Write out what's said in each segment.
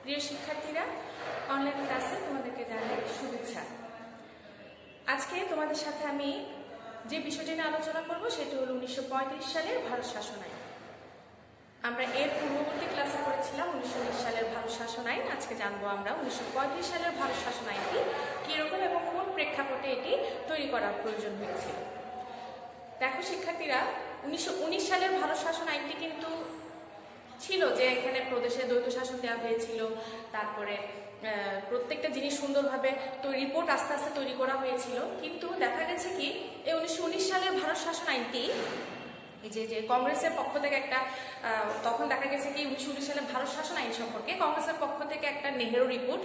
প্রিয় শিক্ষার্থীরা, অনলাইন ক্লাসে তোমাদেরকে জানাই শুভেচ্ছা। আজকে তোমাদের সাথে আমি যে বিষয়টি নিয়ে আলোচনা করব সেটি হলো 1935 সালের ভারত শাসন আইন। আমরা এর পূর্ববর্তী ক্লাসে করেছিলাম 1919 সালের ভারত শাসন আইন। আজকে জানবো আমরা 1935 সালের ভারত শাসন আইনটি কিরকম এবং কোন প্রেক্ষাপটে এটি তৈরি করার প্রয়োজন হয়েছিল। দেখো শিক্ষার্থীরা, 1919 সালের ভারত শাসন আইনটি কিন্তু ছিল যে এখানে প্রদেশে দ্বৈত শাসন দেওয়া হয়েছিল, তারপরে প্রত্যেকটা জিনিস সুন্দরভাবে রিপোর্ট আস্তে আস্তে তৈরি করা হয়েছিল। কিন্তু দেখা গেছে কি এই 1919 সালের ভারত শাসন আইনটি এই যে কংগ্রেসের পক্ষ থেকে একটা তখন দেখা গেছে কি 1919 সালে ভারত শাসন আইন সম্পর্কে কংগ্রেসের পক্ষ থেকে একটা নেহেরু রিপোর্ট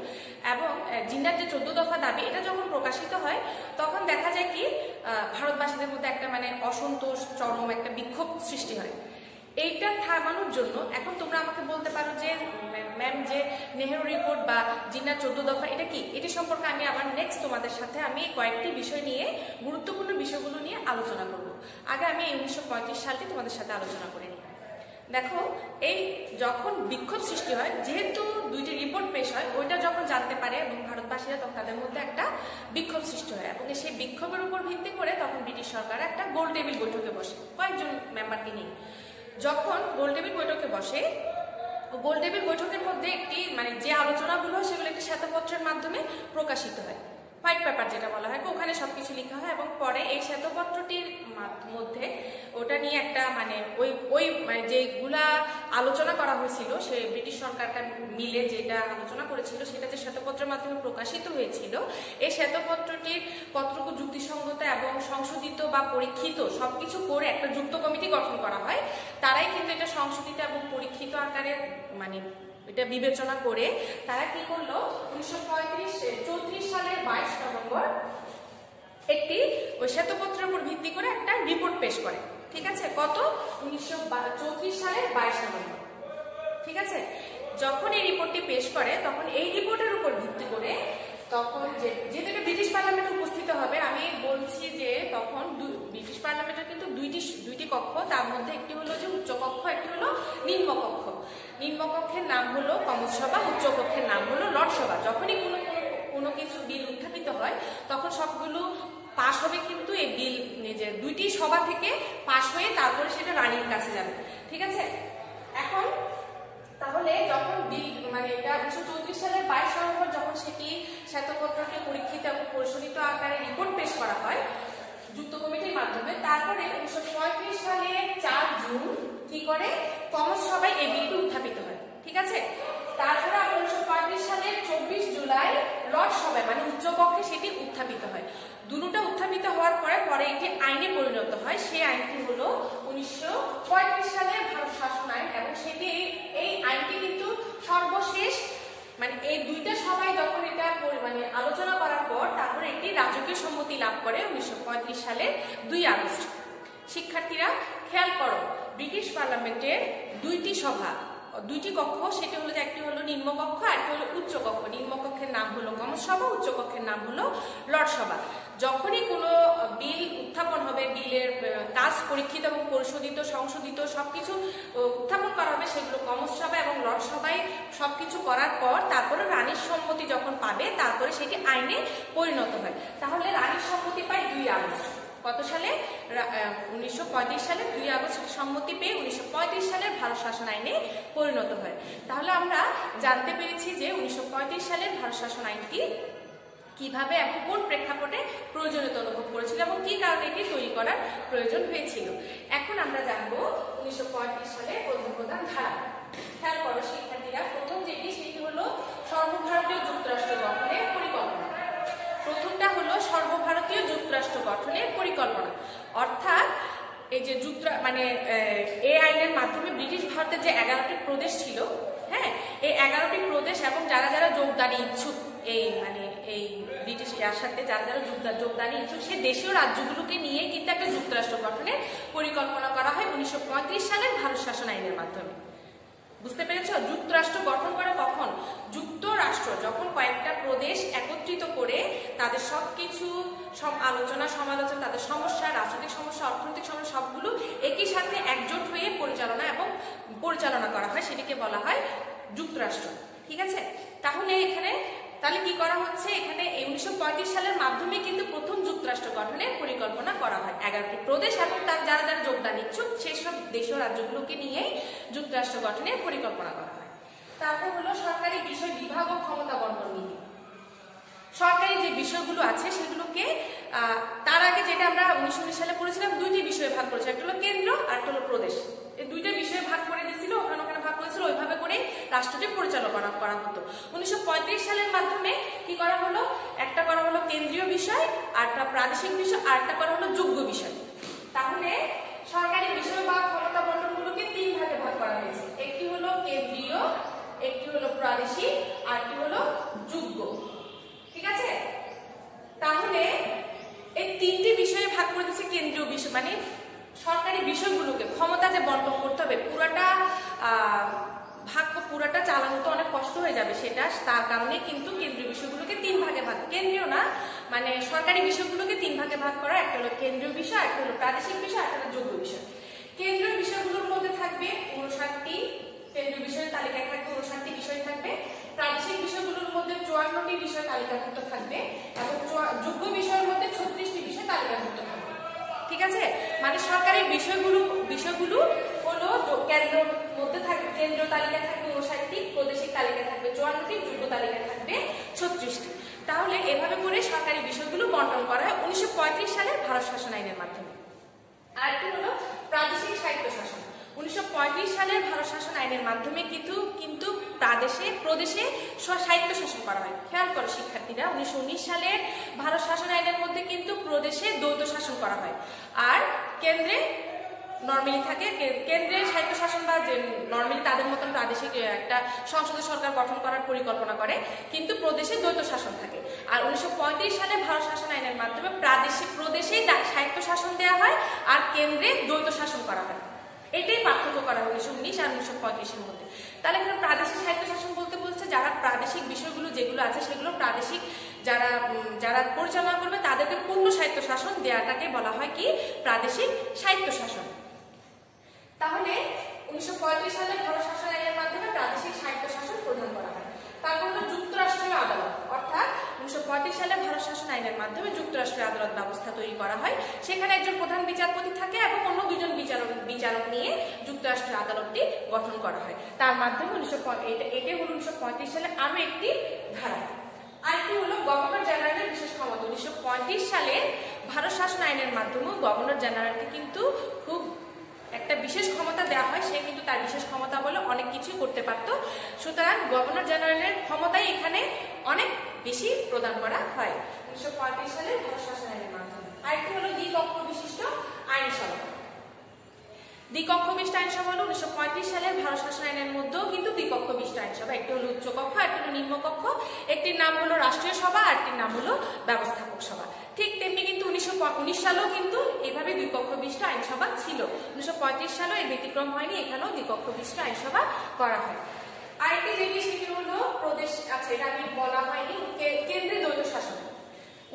এবং জিন্নার যে 14 দফা দাবি এটা যখন প্রকাশিত হয় তখন দেখা যায় কি ভারতবাসীদের মধ্যে একটা অসন্তোষ, চরম একটা বিক্ষোভ সৃষ্টি হয়। এইটা থামানোর জন্য এখন তোমরা আমাকে বলতে পারো যে ম্যাম যে নেহেরু রিপোর্ট বা জিন্নার 14 দফা এটা কি, এটি সম্পর্কে আমি আবার নেক্সট তোমাদের সাথে আমি কয়েকটি বিষয় নিয়ে গুরুত্বপূর্ণ বিষয়গুলো নিয়ে আলোচনা করব। আগে আমি 1935 সালটি তোমাদের সাথে আলোচনা করে নিই। দেখো, এই যখন বিক্ষোভ সৃষ্টি হয়, যেহেতু দুইটি রিপোর্ট পেশ হয়, ওইটা যখন জানতে পারে এবং ভারতবাসীরা তখন তাদের মধ্যে একটা বিক্ষোভ সৃষ্টি হয় এবং সেই বিক্ষোভের উপর ভিত্তি করে তখন ব্রিটিশ সরকার একটা গোল টেবিল বৈঠকে বসে কয়েকজন মেম্বারকে নিয়ে। যখন গোল টেবিল বৈঠকে বসে, গোল টেবিল বৈঠকের মধ্যে একটি যে আলোচনাগুলো সেগুলো একটি শ্বেতপত্রের মাধ্যমে প্রকাশিত হয়, হোয়াইট পেপার যেটা বলা হয়, ওখানে সবকিছু লেখা হয় এবং পরে এই শ্বেতপত্রটির মধ্যে ওটা নিয়ে একটা যেগুলা আলোচনা করা হয়েছিল সে ব্রিটিশ সরকারকে মিলে যেটা আলোচনা করেছিল সেটা যে শ্বেতপত্রের মাধ্যমে প্রকাশিত হয়েছিল, এই শ্বেতপত্রটির কতটুকু যুক্তিসঙ্গত এবং সংশোধিত বা পরীক্ষিত সবকিছু করে একটা যুক্ত কমিটি গঠন করা হয়। তারাই কিন্তু এটা সংশোধিত এবং পরীক্ষিত আকারে এটা বিবেচনা করে তারা কি করলো, 1934 সালের 22 নভেম্বর একটি ওই শ্বেতপত্রের উপর ভিত্তি করে একটা রিপোর্ট পেশ করে। ঠিক আছে, কত 1934 সালের 22 নভেম্বর। ঠিক আছে, যখন এই রিপোর্টটি পেশ করে তখন এই রিপোর্টের উপর ভিত্তি করে তখন যেহেতু এটা ব্রিটিশ পার্লামেন্টে উপস্থিত হবে, আমি বলছি যে তখন ব্রিটিশ পার্লামেন্টের কিন্তু দুইটি কক্ষ, তার মধ্যে একটি হলো যে উচ্চ কক্ষ, একটি হলো নিম্নকক্ষ। নিম্নকক্ষের নাম হলো কমন সভা, উচ্চ কক্ষের নাম হলো লর্ড সভা। যখনই কোনো কিছু বিল উত্থাপিত হয় তখন সবগুলো পাশ হবে, কিন্তু এই বিল যে দুইটি সভা থেকে পাশ হয়ে তারপরে সেটা রানীর কাছে যাবে। ঠিক আছে, এখন তাহলে যখন বিল এটা 1934 সালের 22 নভেম্বর যখন সেটি শ্বেতপত্রকে পরীক্ষিত এবং পরিশোধিত আকারে রিপোর্ট পেশ করা হয় যুক্ত কমিটির মাধ্যমে, তারপরে 1935 সালের 4 জুন কি করে কমন সভায় এই বিলটি উত্থাপিত হয়। ঠিক আছে, তারপরে 1935 সালের 24 জুলাই লর্ড সভায় উচ্চ কক্ষে সেটি উত্থাপিত হয়। দুটোটা উত্থাপিত হওয়ার পরে এটি আইনে পরিণত হয়। সেই আইনটি হলো 1935 সালের ভারত শাসন আইন এবং সেটি এই আইনটি কিন্তু সর্বশেষ এই দুইটা সভায় যখন এটা আলোচনা করার পর তারপরে এটি রাজকীয় সম্মতি লাভ করে 1935 সালের 2 আগস্ট। শিক্ষার্থীরা খেয়াল করো, ব্রিটিশ পার্লামেন্টের দুইটি সভা, দুইটি কক্ষ, সেটি হলো যে একটি হলো নিম্নকক্ষ আর একটি হলো উচ্চ কক্ষ। নিম্নকক্ষের নাম হলো কমন সভা, উচ্চ কক্ষের নাম হলো লর্ড সভা। যখনই কোনো বিল উত্থাপন হবে, বিলের কাজ পরীক্ষিত এবং পরিশোধিত সংশোধিত সবকিছু উত্থাপন করা হবে, সেগুলো কমন সভা এবং লর্ড সভায় সবকিছু করার পর তারপরে রানীর সম্মতি যখন পাবে তারপরে সেটি আইনে পরিণত হয়। তাহলে রানীর সম্মতি পায় 2 আগস্ট। কত সালে? 1935 সালে 2 আগস্ট সম্মতি পেয়ে 1935 সালের ভারত শাসন আইনে পরিণত হয়। তাহলে আমরা জানতে পেরেছি যে 1935 সালের ভারত শাসন আইনটি কিভাবে এবং কোন প্রেক্ষাপটে প্রয়োজনীয়তা অনুভব করেছিল এবং কি কারণে এটি তৈরি করার প্রয়োজন হয়েছিল। এখন আমরা জানবো 1935 সালের প্রধান ধারা। খেয়াল করো শিক্ষার্থীরা, প্রথম যেটি সেটি হলো সর্বভারতীয় যুক্তরাষ্ট্র গঠনের পরিকল্পনা। প্রথমটা হলো সর্বভারতীয় যুক্তরাষ্ট্র গঠনের পরিকল্পনা, অর্থাৎ এই যে এই আইনের মাধ্যমে ব্রিটিশ ভারতের যে 11টি প্রদেশ ছিল, হ্যাঁ, এই 11টি প্রদেশ এবং যারা যারা যোগদানে ইচ্ছুক এই ব্রিটিশ এর সাথে যারা যোগদানে ইচ্ছুক সেই দেশীয় রাজ্যগুলোকে নিয়ে কিন্তু একটা যুক্তরাষ্ট্র গঠনের পরিকল্পনা করা হয় 1935 সালের ভারত শাসন আইনের মাধ্যমে। বুঝতে পেরেছ? যুক্তরাষ্ট্র গঠন করে কখন? যুক্তরাষ্ট্র যখন কয়েকটা প্রদেশ একত্রিত করে তাদের সবকিছু আলোচনা সমালোচনা, তাদের সমস্যা, রাজনৈতিক সমস্যা, অর্থনৈতিক সমস্যা সবগুলো একই সাথে একজোট হয়ে পরিচালনা করা হয়, সেটিকে বলা হয় যুক্তরাষ্ট্র। ঠিক আছে, তাহলে এখানে তাহলে কি করা হচ্ছে, এখানে 1935 সালের মাধ্যমে কিন্তু প্রথম যুক্তরাষ্ট্র গঠনের পরিকল্পনা করা হয়। 11টি প্রদেশ এবং তার যারা যারা যোগদান ইচ্ছুক সেই সব দেশ ও রাজ্যগুলোকে নিয়েই যুক্তরাষ্ট্র গঠনের পরিকল্পনা করা হয়। তারপর হলো সরকারি বিষয় বিভাগ ও ক্ষমতা বন্টন নীতি। সরকারি যে বিষয়গুলো আছে সেগুলোকে তার আগে যেটা আমরা 1919 সালে পড়েছিলাম, দুইটি বিষয়ে ভাগ করেছে, একটা হলো কেন্দ্র আর একটা হলো প্রদেশ। এই দুইটা বিষয়ে ভাগ করে দিয়েছিল, ওখানে ওখানে ভাগ করেছিল, ওইভাবে করে রাষ্ট্রটি পরিচালনা করা হতো। 1935 সালের মাধ্যমে কি করা হলো, একটা করা হলো কেন্দ্রীয় বিষয়, আরটা প্রাদেশিক বিষয়, আরটা করা হলো যোগ্য বিষয়। তাহলে সরকারি বিষয় বা ক্ষমতা বন্টনগুলোকে তিন ভাগে ভাগ করা হয়েছে, একটি হলো কেন্দ্রীয়, একটি হলো প্রাদেশিক, আরটি হলো যোগ্য। ঠিক আছে, তাহলে এই তিনটি বিষয়ে ভাগ করে দিচ্ছে কেন্দ্রীয় বিষয়, মানে সরকারি বিষয়গুলোকে ক্ষমতা যে বন্টন করতে হবে, পুরাটা চালানো তো অনেক কষ্ট হয়ে যাবে, সেটা তার কারণে কিন্তু কেন্দ্রীয় বিষয়গুলোকে তিন ভাগে ভাগ, কেন্দ্রীয় না মানে সরকারি বিষয়গুলোকে তিন ভাগে ভাগ করা, একটা হলো কেন্দ্রীয় বিষয়, একটা হলো প্রাদেশিক বিষয়, একটা হলো যোগ্য বিষয়। কেন্দ্রীয় বিষয়গুলোর মধ্যে থাকবে 59টি, কেন্দ্রীয় বিষয়ের তালিকায় থাকবে 59টি বিষয় থাকবে, প্রাদেশিক বিষয়গুলোর মধ্যে 54টি বিষয় তালিকাভুক্ত থাকবে এবং যোগ্য বিষয়ের মধ্যে 36টি বিষয় তালিকাভুক্ত থাকবে। ঠিক আছে, মানে সরকারি বিষয়গুলো হলো কেন্দ্রের মধ্যে থাকবে, কেন্দ্রীয় তালিকায় থাকবে 59টি, প্রাদেশিক তালিকায় থাকবে 54টি, যোগ্য তালিকায় থাকবে 36টি। তাহলে এভাবে করে সরকারি বিষয়গুলো বন্টন করা হয় 1935 সালের ভারত শাসন আইনের মাধ্যমে। আরেকটি হলো প্রাদেশিক স্বায়ত্তশাসন। 1935 সালের ভারত শাসন আইনের মাধ্যমে কিন্তু প্রদেশে স্বায়ত্তশাসন করা হয়। খেয়াল করো শিক্ষার্থীরা, 1919 সালের ভারত শাসন আইনের মধ্যে কিন্তু প্রদেশে দ্বৈত শাসন করা হয়, আর কেন্দ্রে নর্মালি থাকে, কেন্দ্রের স্বায়ত্তশাসন বা নর্মালি তাদের মতন প্রাদেশিক একটা সংসদীয় সরকার গঠন করার পরিকল্পনা করে, কিন্তু প্রদেশে দ্বৈত শাসন থাকে। আর 1935 সালে ভারত শাসন আইনের মাধ্যমে প্রদেশেই স্বায়ত্তশাসন দেওয়া হয় আর কেন্দ্রে দ্বৈত শাসন করা হয়। এটাই পার্থক্য করা হয় 1919 আর 1935-এর মধ্যে। তাহলে এখানে প্রাদেশিক স্বায়ত্তশাসন বলতে বলছে যারা প্রাদেশিক বিষয়গুলো যেগুলো আছে সেগুলো প্রাদেশিক যারা পরিচালনা করবে তাদেরকে পূর্ণ স্বায়ত্তশাসন দেওয়াটাকে বলা হয় কি প্রাদেশিক স্বায়ত্তশাসন। তাহলে 1935 সালে ভারত শাসন আইনের মাধ্যমে প্রাদেশিক স্বায়ত্তশাসন প্রদান করা হয়। তারপর হলো যুক্তরাষ্ট্রীয় আদালত, অর্থাৎ 1935 সালে ভারত শাসন আইনের মাধ্যমে যুক্তরাষ্ট্রীয় আদালত ব্যবস্থা তৈরি করা হয়। সেখানে একজন প্রধান বিচারপতি থাকে এবং অন্য দুজন বিচারক নিয়ে যুক্তরাষ্ট্রীয় আদালতটি গঠন করা হয়। তার মাধ্যমে এটি হলো 1935 সালে আরো একটি ধারা। আরেকটি হলো গভর্নর জেনারেলের বিশেষ ক্ষমতা। 1935 সালে ভারত শাসন আইনের মাধ্যমে গভর্নর জেনারেলকে কিন্তু খুব একটা বিশেষ ক্ষমতা দেওয়া হয়, সে কিন্তু তার বিশেষ ক্ষমতা বলে অনেক কিছুই করতে পারত। সুতরাং গভর্নর জেনারেলের ক্ষমতাই এখানে অনেক বেশি প্রদান করা হয় 1935 সালের ভারত শাসন আইনের মাধ্যমে। আরেকটি হলো দ্বিকক্ষ বিশিষ্ট আইনসভা। দ্বিকক্ষ বিশিষ্ট আইনসভা হলো 1935 সালের ভারত শাসন আইনের মধ্যেও কিন্তু দ্বিকক্ষ বিশিষ্ট আইনসভা, একটি হলো উচ্চ কক্ষ, একটি হলো নিম্নকক্ষ, একটির নাম হলো রাষ্ট্রীয় সভা, আর একটির নাম হলো ব্যবস্থাপক সভা। ঠিক তেমনি কিন্তু 1919 সালেও কিন্তু এভাবে দ্বিকক্ষ বিশিষ্ট আইনসভা ছিল। 1935 সালেও এর ব্যতিক্রম হয়নি, এখানেও দ্বিকক্ষ বিশিষ্ট আইনসভা করা হয়। আরেকটি জিনিস সেটি হলো প্রদেশ আছে, এটা আমি বলা হয়নি, কেন্দ্রে দ্বৈত শাসন।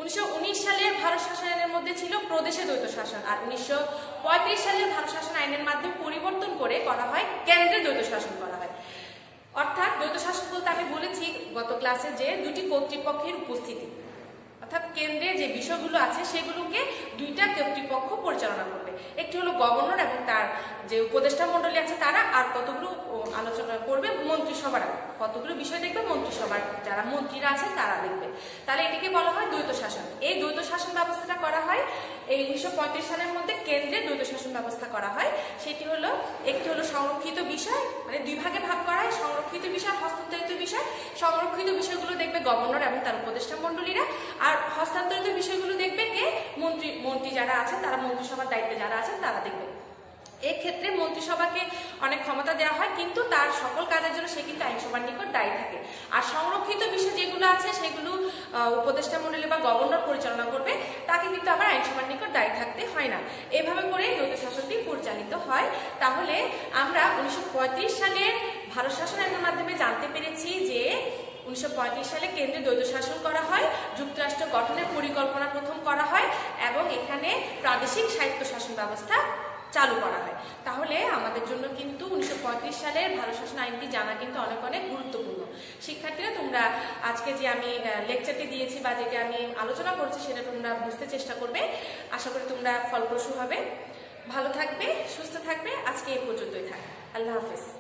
1919 সালের ভারত শাসন আইনের মধ্যে ছিল প্রদেশে দ্বৈত শাসন, আর 1935 সালের ভারত শাসন আইনের মাধ্যমে পরিবর্তন করে করা হয় কেন্দ্রে দ্বৈত শাসন করা হয়। অর্থাৎ দ্বৈত শাসন বলতে আমি বলেছি গত ক্লাসে যে দুটি কর্তৃপক্ষের উপস্থিতি, অর্থাৎ কেন্দ্রে যে বিষয়গুলো আছে সেগুলোকে দুইটা কর্তৃপক্ষ পরিচালনা করবে, একটি হলো গভর্নর এবং তার যে উপদেষ্টা মন্ডলী আছে তারা, আর কতগুলো আলোচনা করবে মন্ত্রিসভার, কতগুলো বিষয় দেখবে মন্ত্রিসভার যারা মন্ত্রীরা আছে তারা দেখবে। তাহলে এটিকে বলা হয় দ্বৈত শাসন। এই দ্বৈত শাসন ব্যবস্থাটা করা হয় এই 1935 সালের মধ্যে কেন্দ্রে দ্বৈত শাসন ব্যবস্থা করা হয়। সেটি হলো একটি হলো সংরক্ষিত বিষয়, মানে দুই ভাগে ভাগ করা হয়, সংরক্ষিত বিষয়, হস্তান্তরিত বিষয়। সংরক্ষিত বিষয়গুলো দেখবে গভর্নর এবং তার উপদেষ্টা মন্ডলীরা, আর হস্তান্তরিত বিষয়গুলো দেখবে কে মন্ত্রী যারা আছেন তারা, মন্ত্রিসভার দায়িত্বে যারা আছেন তারা দেখবে। এক্ষেত্রে মন্ত্রিসভাকে অনেক ক্ষমতা দেওয়া হয়, কিন্তু তার সকল কাজের জন্য সে কিন্তু আইনসভার নিকট দায়ী থাকে। আর সংরক্ষিত বিষয় যেগুলো আছে সেগুলো উপদেষ্টা মন্ডলী বা গভর্নর পরিচালনা করবে, তাকে কিন্তু আবার আইনসভার নিকট দায়ী থাকতে হয় না। এভাবে করে দ্বৈত শাসনটি পরিচালিত হয়। তাহলে আমরা 1935 সালের ভারত শাসন আইনের মাধ্যমে জানতে পেরেছি যে 1935 সালে কেন্দ্রে দ্বৈত শাসন করা হয়, যুক্তরাষ্ট্র গঠনের পরিকল্পনা প্রথম করা হয় এবং এখানে প্রাদেশিক স্বায়ত্তশাসন ব্যবস্থা চালু করা হয়। তাহলে আমাদের জন্য কিন্তু 1935 সালের ভারত শাসন আইনটি জানা কিন্তু অনেক অনেক গুরুত্বপূর্ণ। শিক্ষার্থীরা, তোমরা আজকে যে আমি লেকচারটি দিয়েছি বা যেটা আমি আলোচনা করছি সেটা তোমরা বুঝতে চেষ্টা করবে। আশা করি তোমরা ফলপ্রসূ হবে। ভালো থাকবে, সুস্থ থাকবে। আজকে এই পর্যন্তই থাক। আল্লাহ হাফেজ।